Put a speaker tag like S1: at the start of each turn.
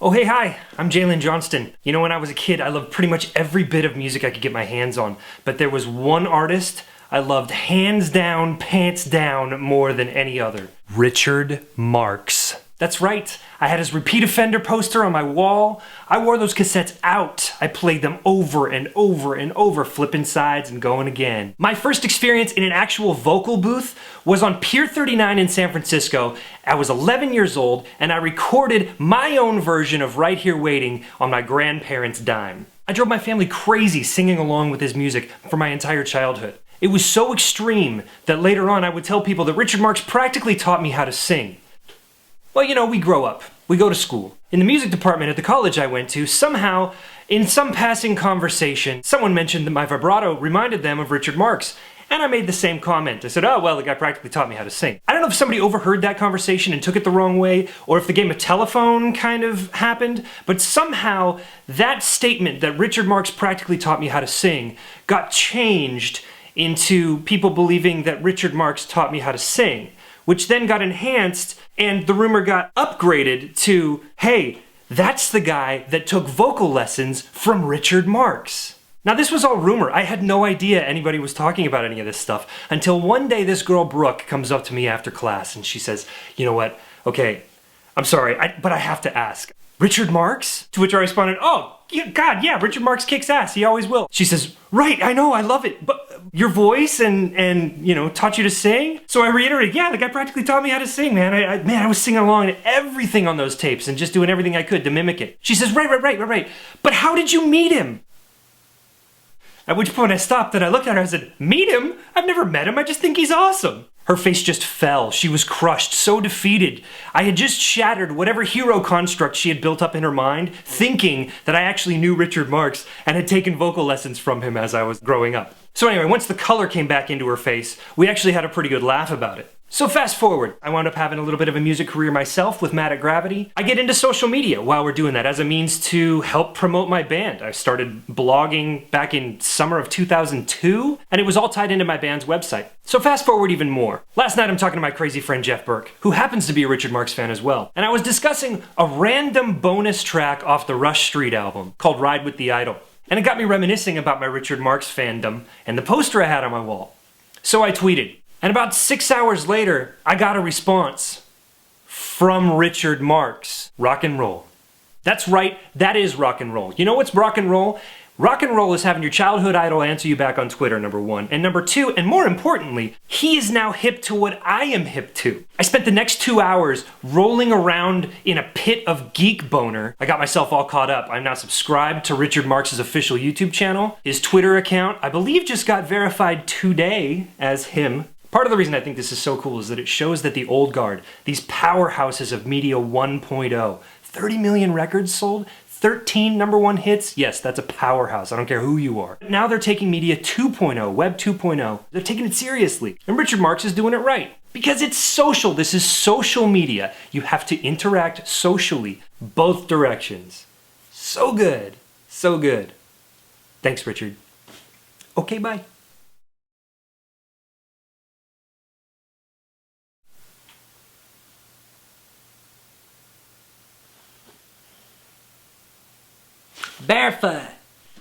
S1: Oh hey, hi, I'm J.Lynn Johnston. You know, when I was a kid, I loved pretty much every bit of music I could get my hands on, but there was one artist I loved hands down, pants down more than any other. Richard Marx. That's right, I had his Repeat Offender poster on my wall. I wore those cassettes out. I played them over and over and over, flipping sides and going again. My first experience in an actual vocal booth was on Pier 39 in San Francisco. I was 11 years old and I recorded my own version of Right Here Waiting on my grandparents' dime. I drove my family crazy singing along with his music for my entire childhood. It was so extreme that later on I would tell people that Richard Marx practically taught me how to sing. Well, you know, we grow up. We go to school. In the music department at the college I went to, somehow, in some passing conversation, someone mentioned that my vibrato reminded them of Richard Marx. And I made the same comment. I said, oh, well, the guy practically taught me how to sing. I don't know if somebody overheard that conversation and took it the wrong way, or if the game of telephone kind of happened, but somehow that statement that Richard Marx practically taught me how to sing got changed into people believing that Richard Marx taught me how to sing, which then got enhanced and the rumor got upgraded to, hey, that's the guy that took vocal lessons from Richard Marx. Now this was all rumor. I had no idea anybody was talking about any of this stuff until one day this girl Brooke comes up to me after class and she says, you know what, okay, I'm sorry, but I have to ask. Richard Marx? To which I responded, oh, God, yeah, Richard Marx kicks ass, he always will. She says, right, I know, I love it, but your voice and you know, taught you to sing? So I reiterated, yeah, the guy practically taught me how to sing, man. I was singing along to everything on those tapes and just doing everything I could to mimic it. She says, right, but how did you meet him? At which point I stopped and I looked at her and I said, meet him? I've never met him, I just think he's awesome. Her face just fell. She was crushed, so defeated. I had just shattered whatever hero construct she had built up in her mind, thinking that I actually knew Richard Marx and had taken vocal lessons from him as I was growing up. So anyway, once the color came back into her face, we actually had a pretty good laugh about it. So fast forward, I wound up having a little bit of a music career myself with Mad at Gravity. I get into social media while we're doing that as a means to help promote my band. I started blogging back in summer of 2002, and it was all tied into my band's website. So fast forward even more. Last night I'm talking to my crazy friend Jeff Burke, who happens to be a Richard Marx fan as well, and I was discussing a random bonus track off the Rush Street album called Ride with the Idol. And it got me reminiscing about my Richard Marx fandom and the poster I had on my wall. So I tweeted. And about 6 hours later, I got a response from Richard Marx. Rock and roll. That's right, that is rock and roll. You know what's rock and roll? Rock and roll is having your childhood idol answer you back on Twitter, number one. And number two, and more importantly, he is now hip to what I am hip to. I spent the next 2 hours rolling around in a pit of geek boner. I got myself all caught up. I'm now subscribed to Richard Marx's official YouTube channel. His Twitter account, I believe, just got verified today as him. Part of the reason I think this is so cool is that it shows that the old guard, these powerhouses of media 1.0, 30 million records sold, 13 #1 hits, yes, that's a powerhouse, I don't care who you are. Now they're taking media 2.0, web 2.0, they're taking it seriously. And Richard Marx is doing it right. Because it's social, this is social media. You have to interact socially, both directions. So good, so good. Thanks, Richard. Okay, bye. Barefoot.